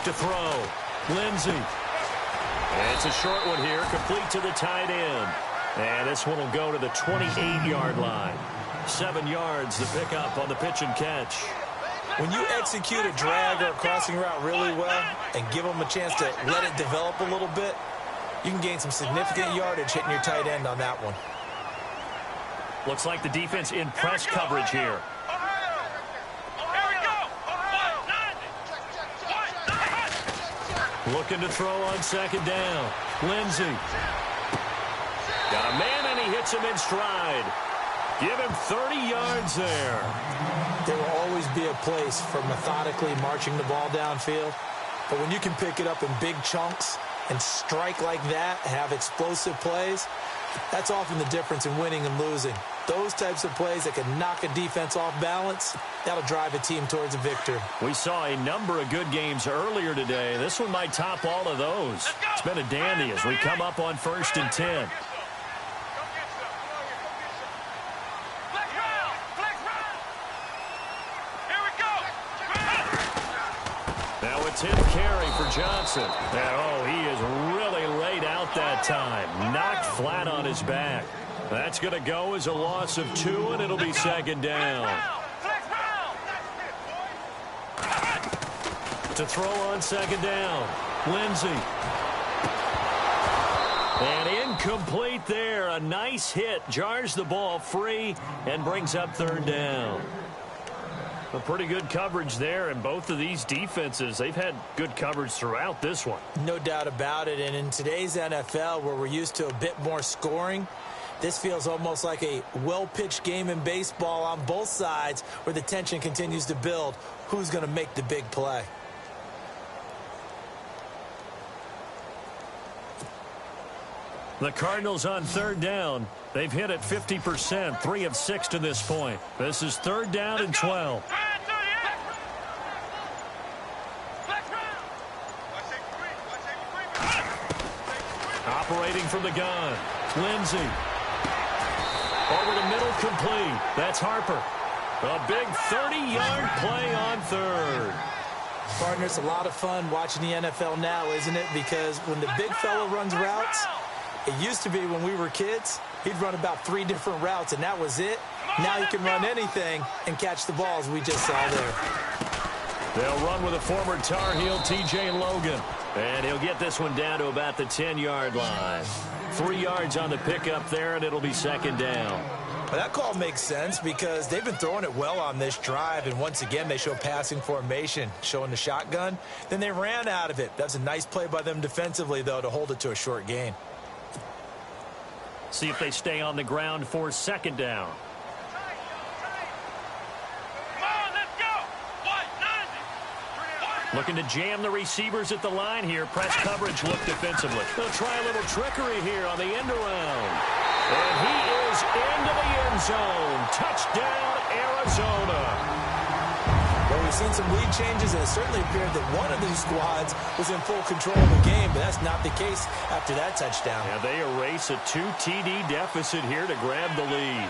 To throw. Lindsey. And it's a short one here, complete to the tight end. And this one will go to the 28-yard line. 7 yards to pick up on the pitch and catch. When you execute a drag or a crossing route really well and give them a chance to let it develop a little bit, you can gain some significant yardage hitting your tight end on that one. Looks like the defense in press coverage here. Looking to throw on 2nd down. Lindsey. Got a man, and he hits him in stride. Give him 30 yards there. There will always be a place for methodically marching the ball downfield. But when you can pick it up in big chunks and strike like that, have explosive plays, that's often the difference in winning and losing. Those types of plays that can knock a defense off balance, that'll drive a team towards a victory. We saw a number of good games earlier today. This one might top all of those. It's been a dandy as we come up on 1st and 10. Now a 10th carry for Johnson. And, oh, he is really laid out that time. Knocked flat on his back. That's going to go as a loss of 2, and it'll be second down. To throw on second down, Lindsey. And incomplete there. A nice hit. Jars the ball free and brings up third down. A pretty good coverage there, and both of these defenses, they've had good coverage throughout this one. No doubt about it, and in today's NFL, where we're used to a bit more scoring, this feels almost like a well-pitched game in baseball on both sides where the tension continues to build. Who's going to make the big play? The Cardinals on third down. They've hit it 50%, 3 of 6 to this point. This is third down and 12. Operating from the gun, Lindsey. Over the middle, complete. That's Harper. A big 30-yard play on third. Partner, it's a lot of fun watching the NFL now, isn't it? Because when the big fella runs routes, it used to be when we were kids, he'd run about 3 different routes, and that was it. Now he can run anything and catch the balls we just saw there. They'll run with a former Tar Heel, T.J. Logan. And he'll get this one down to about the 10-yard line. 3 yards on the pickup there, and it'll be second down. Well, that call makes sense because they've been throwing it well on this drive, and once again they show passing formation, showing the shotgun. Then they ran out of it. That's a nice play by them defensively, though, to hold it to a short gain. See if they stay on the ground for second down. Looking to jam the receivers at the line here. Press coverage look defensively. They'll try a little trickery here on the end around. And he is into the end zone. Touchdown, Arizona. Well, we've seen some lead changes, and it certainly appeared that one of these squads was in full control of the game, but that's not the case after that touchdown. Yeah, they erase a 2 TD deficit here to grab the lead.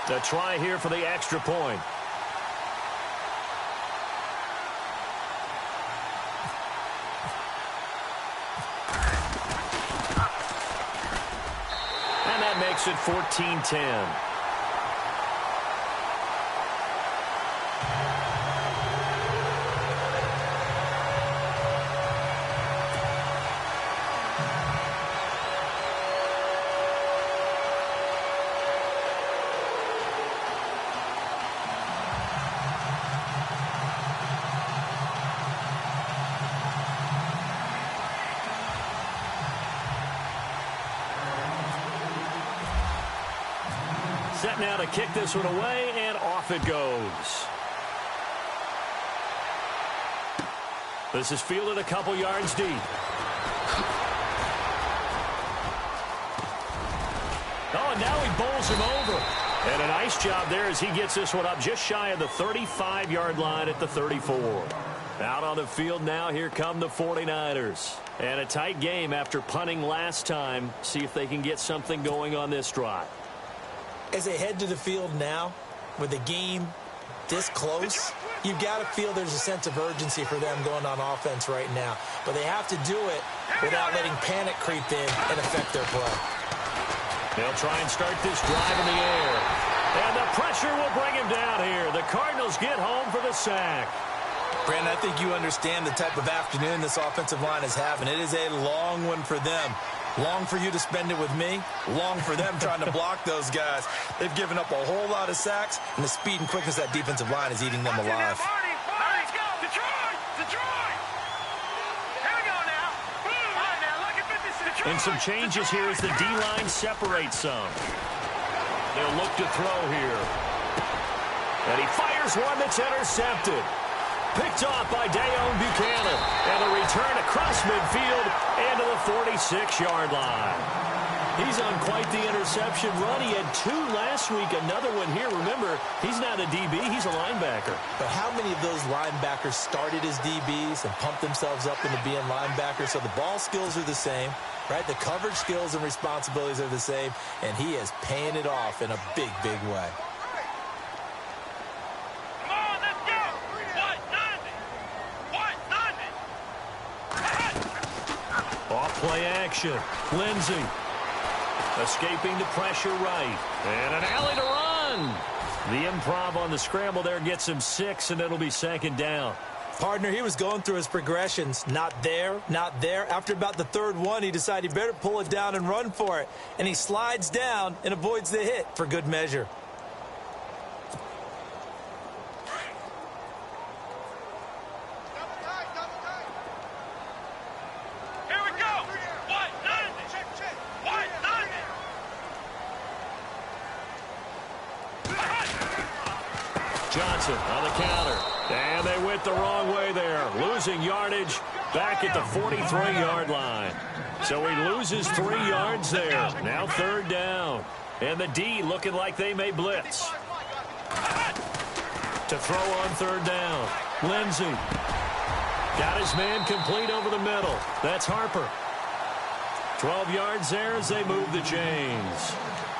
The try here for the extra point. And that makes it 14-10. Set now to kick this one away, and off it goes. This is fielded a couple yards deep. Oh, and now he bowls him over. And a nice job there as he gets this one up just shy of the 35-yard line at the 34. Out on the field now, here come the 49ers. And a tight game after punting last time. See if they can get something going on this drive. As they head to the field now, with the game this close, you've got to feel there's a sense of urgency for them going on offense right now. But they have to do it without letting panic creep in and affect their play. They'll try and start this drive in the air. And the pressure will bring him down here. The Cardinals get home for the sack. Brandon, I think you understand the type of afternoon this offensive line is having. It is a long one for them. Long for you to spend it with me. Long for them trying to block those guys. They've given up a whole lot of sacks, and the speed and quickness of that defensive line is eating them alive. And some changes here as the D-line separates some. They'll look to throw here. And he fires one that's intercepted. Picked off by Dayon Buchanan. And a return across midfield into the 46-yard line. He's on quite the interception run. He had 2 last week. Another one here. Remember, he's not a DB. He's a linebacker. But how many of those linebackers started as DBs and pumped themselves up into being linebackers? So the ball skills are the same, right? The coverage skills and responsibilities are the same. And he is paying it off in a big, big way. Play action. Lindsey escaping the pressure right. And an alley to run. The improv on the scramble there gets him 6, and it'll be 2nd down. Partner, he was going through his progressions. Not there, not there. After about the 3rd one, he decided he better pull it down and run for it. And he slides down and avoids the hit for good measure. Johnson on the counter. And they went the wrong way there. Losing yardage back at the 43-yard line. So he loses 3 yards there. Now 3rd down. And the D looking like they may blitz. To throw on 3rd down. Lindsey. Got his man complete over the middle. That's Harper. 12 yards there as they move the chains.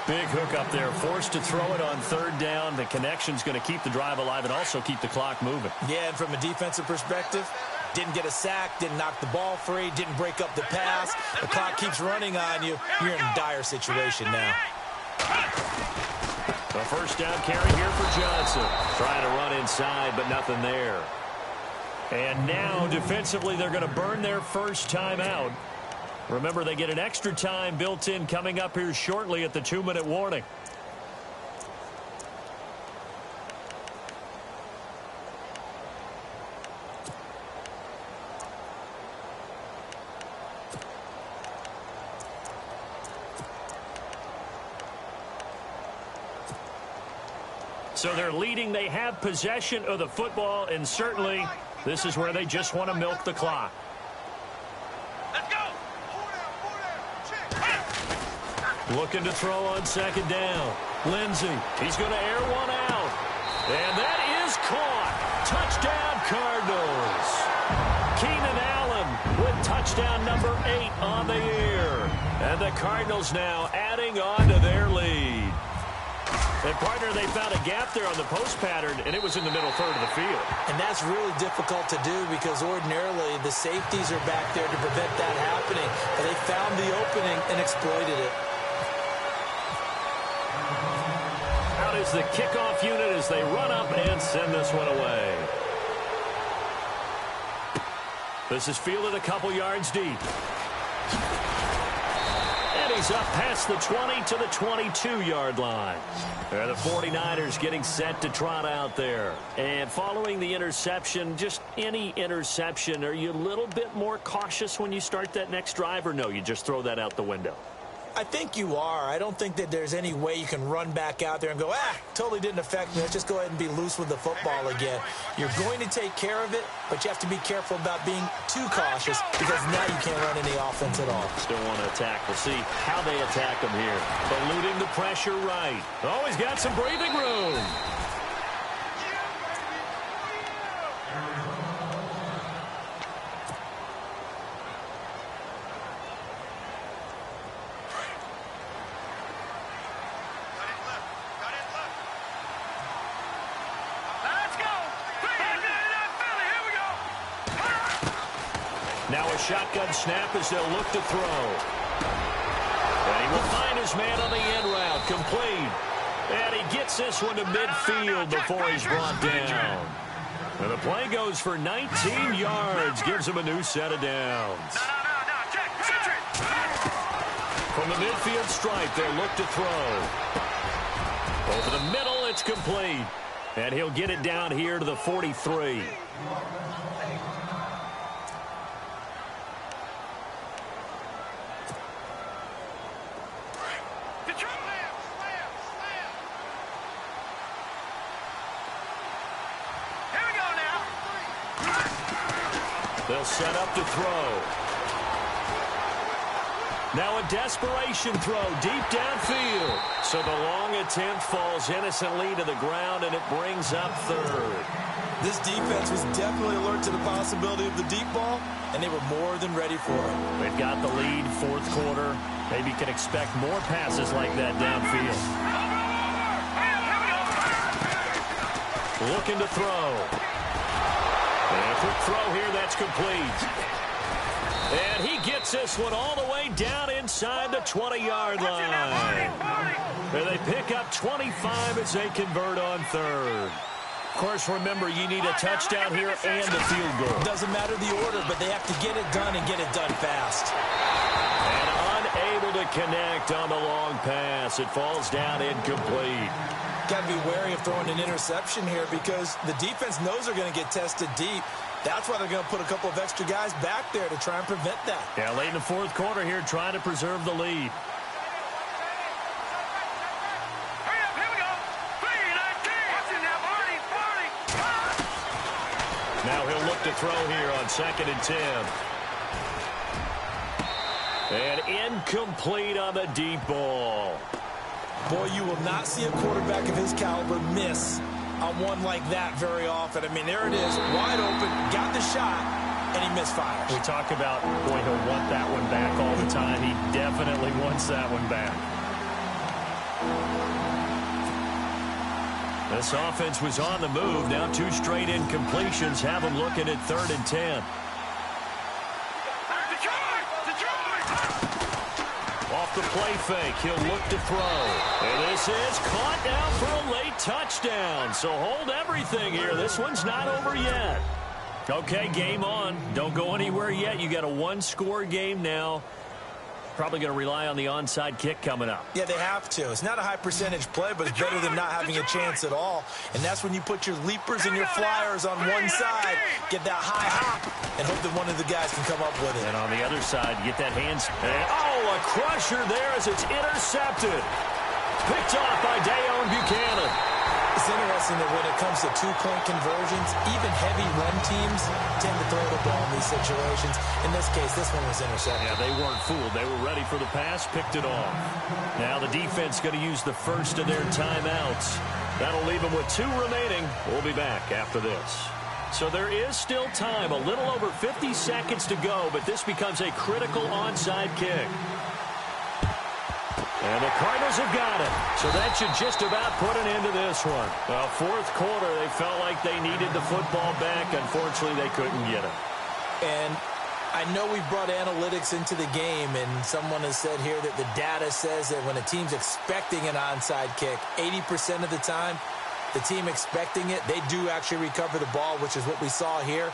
Big hook up there, forced to throw it on 3rd down. The connection's going to keep the drive alive and also keep the clock moving. Yeah, and from a defensive perspective, didn't get a sack, didn't knock the ball free, didn't break up the pass. The clock keeps running on you. You're in a dire situation now. A 1st down carry here for Johnson. Trying to run inside, but nothing there. And now, defensively, they're going to burn their first timeout. Remember, they get an extra time built in coming up here shortly at the 2-minute warning. So they're leading. They have possession of the football, and certainly this is where they just want to milk the clock. Looking to throw on 2nd down. Lindsey, he's going to air one out. And that is caught. Touchdown, Cardinals. Keenan Allen with touchdown number 8 on the year. And the Cardinals now adding on to their lead. And, partner, they found a gap there on the post pattern, and it was in the middle 3rd of the field. And that's really difficult to do because ordinarily the safeties are back there to prevent that happening. But they found the opening and exploited it. Out is the kickoff unit as they run up and send this one away. This is fielded a couple yards deep. And he's up past the 20 to the 22-yard line. There the 49ers getting set to trot out there. And following the interception, just any interception, are you a little bit more cautious when you start that next drive, or no, you just throw that out the window? I think you are. I don't think that there's any way you can run back out there and go, totally didn't affect me. Let's just go ahead and be loose with the football again. You're going to take care of it, but you have to be careful about being too cautious because now you can't run any offense at all. Still want to attack. We'll see how they attack them here. Eluding the pressure right. Oh, he's got some breathing room. Now a shotgun snap as they'll look to throw. And he will find his man on the end route. Complete. And he gets this one to midfield before he's brought down. And the play goes for 19 yards. Gives him a new set of downs. From the midfield stripe, they'll look to throw. Over the middle, it's complete. And he'll get it down here to the 43. They'll set up to throw. Now a desperation throw deep downfield. So the long attempt falls innocently to the ground, and it brings up 3rd. This defense was definitely alert to the possibility of the deep ball, and they were more than ready for it. They've got the lead, 4th quarter. Maybe can expect more passes like that downfield. Looking to throw. And a quick throw here, that's complete. And he gets this one all the way down inside the 20-yard line. And they pick up 25 as they convert on third. Of course, remember, you need a touchdown here and a field goal. Doesn't matter the order, but they have to get it done and get it done fast. And unable to connect on the long pass. It falls down incomplete. Got to be wary of throwing an interception here because the defense knows they're going to get tested deep. That's why they're going to put a couple of extra guys back there to try and prevent that. Yeah, late in the fourth quarter here, trying to preserve the lead. Hurry up, here we go. 3-19. What's in there, Marty? Now he'll look to throw here on 2nd and 10. And incomplete on the deep ball. Boy, you will not see a quarterback of his caliber miss on one like that very often. I mean, there it is, wide open, got the shot, and he misfires. We talk about, boy, he'll want that one back all the time. He definitely wants that one back. This offense was on the move. Now 2 straight incompletions have them looking at 3rd and 10. Off the play fake, he'll look to throw. And this is caught down for a late touchdown. So hold everything here. This one's not over yet. Okay, game on. Don't go anywhere yet. You got a 1-score game now. Probably going to rely on the onside kick coming up. Yeah, they have to. It's not a high percentage play, but it's better than not having a chance at all. And that's when you put your leapers and your flyers on one side, get that high hop, and hope that one of the guys can come up with it. And on the other side, you get that hands. Oh, a crusher there as it's intercepted. Picked off by Dayon Buchanan. It's interesting that when it comes to 2-point conversions, even heavy run teams tend to throw the ball in these situations. In this case, this one was intercepted. Yeah, they weren't fooled. They were ready for the pass, picked it off. Now the defense going to use the first of their timeouts. That'll leave them with 2 remaining. We'll be back after this. So there is still time, a little over 50 seconds to go, but this becomes a critical onside kick. And the Cardinals have got it. So that should just about put an end to this one. Well, fourth quarter, they felt like they needed the football back. Unfortunately, they couldn't get it. And I know we brought analytics into the game, and someone has said here that the data says that when a team's expecting an onside kick, 80% of the time, the team expecting it, they do actually recover the ball, which is what we saw here.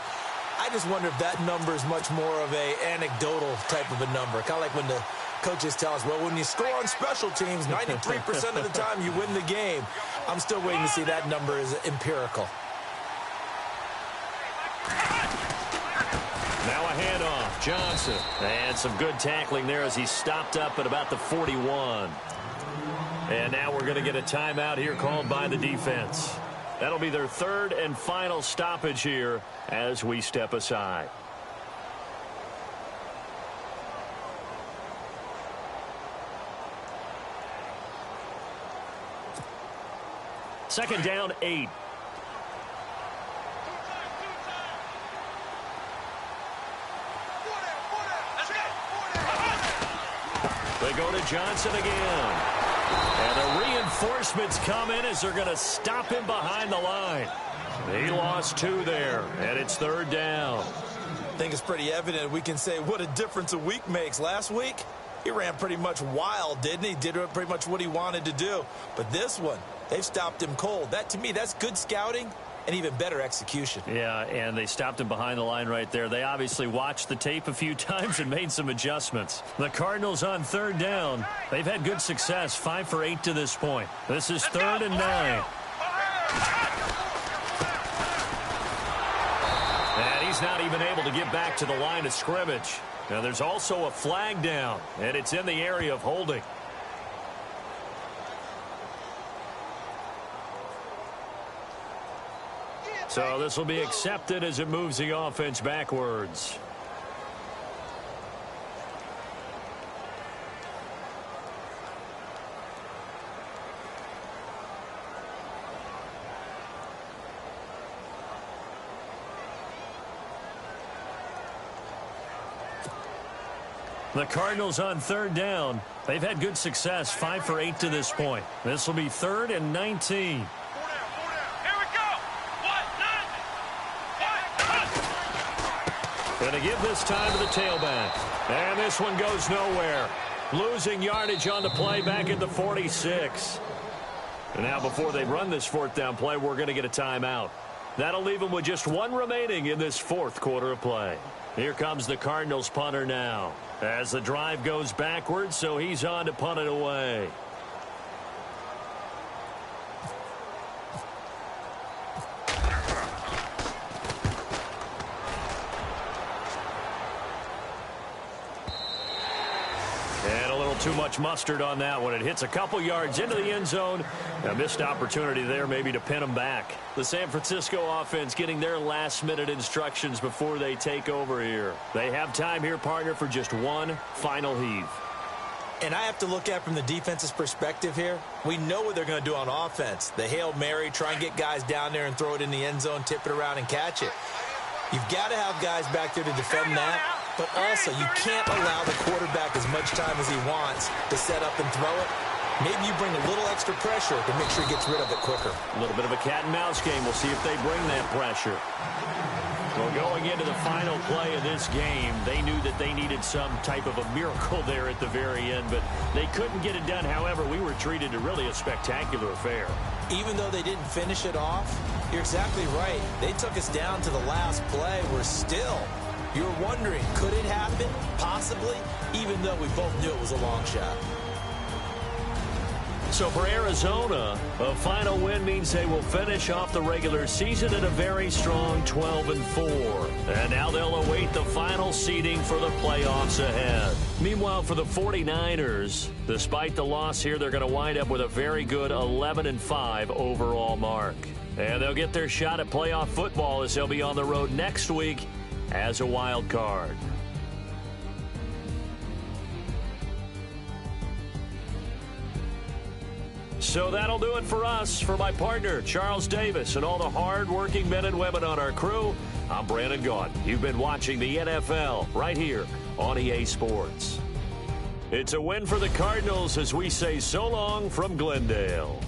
I just wonder if that number is much more of a anecdotal type of a number. Kind of like when the coaches tell us, well, when you score on special teams, 93% of the time you win the game. I'm still waiting to see that number is empirical. Now a handoff. Johnson. And some good tackling there as he stopped up at about the 41. And now we're going to get a timeout here called by the defense. That'll be their 3rd and final stoppage here as we step aside. Second down, 8. They go to Johnson again. And the reinforcements come in as they're going to stop him behind the line. He lost 2 there, and it's 3rd down. I think it's pretty evident. We can say what a difference a week makes. Last week, he ran pretty much wild, didn't he? Did pretty much what he wanted to do. But this one, they've stopped him cold. That, to me, that's good scouting and even better execution. Yeah, and they stopped him behind the line right there. They obviously watched the tape a few times and made some adjustments. The Cardinals on 3rd down. They've had good success, 5 for 8 to this point. This is 3rd and 9. And he's not even able to get back to the line of scrimmage. Now there's also a flag down, and it's in the area of holding. So this will be accepted as it moves the offense backwards. The Cardinals on 3rd down. They've had good success, 5 for 8 to this point. This will be 3rd and 19. Going to give this time to the tailback. And this one goes nowhere. Losing yardage on the play back at the 46. And now before they run this fourth down play, we're going to get a timeout. That'll leave them with just one remaining in this fourth quarter of play. Here comes the Cardinals punter now. As the drive goes backwards, so he's on to punt it away. And a little too much mustard on that one. It hits a couple yards into the end zone. A missed opportunity there maybe to pin them back. The San Francisco offense getting their last-minute instructions before they take over here. They have time here, partner, for just one final heave. And I have to look at it from the defense's perspective here. We know what they're going to do on offense. The Hail Mary, try and get guys down there and throw it in the end zone, tip it around and catch it. You've got to have guys back there to defend that. But also, you can't allow the quarterback as much time as he wants to set up and throw it. Maybe you bring a little extra pressure to make sure he gets rid of it quicker. A little bit of a cat and mouse game. We'll see if they bring that pressure. Well, going into the final play of this game, they knew that they needed some type of a miracle there at the very end, but they couldn't get it done. However, we were treated to really a spectacular affair. Even though they didn't finish it off, you're exactly right. They took us down to the last play. We're still... You're wondering, could it happen? Possibly, even though we both knew it was a long shot. So for Arizona, a final win means they will finish off the regular season at a very strong 12-4. And now they'll await the final seeding for the playoffs ahead. Meanwhile, for the 49ers, despite the loss here, they're going to wind up with a very good 11-5 overall mark. And they'll get their shot at playoff football as they'll be on the road next week as a wild card. So that'll do it for us. For my partner, Charles Davis, and all the hard-working men and women on our crew, I'm Brandon Gaudin. You've been watching the NFL right here on EA Sports. It's a win for the Cardinals as we say so long from Glendale.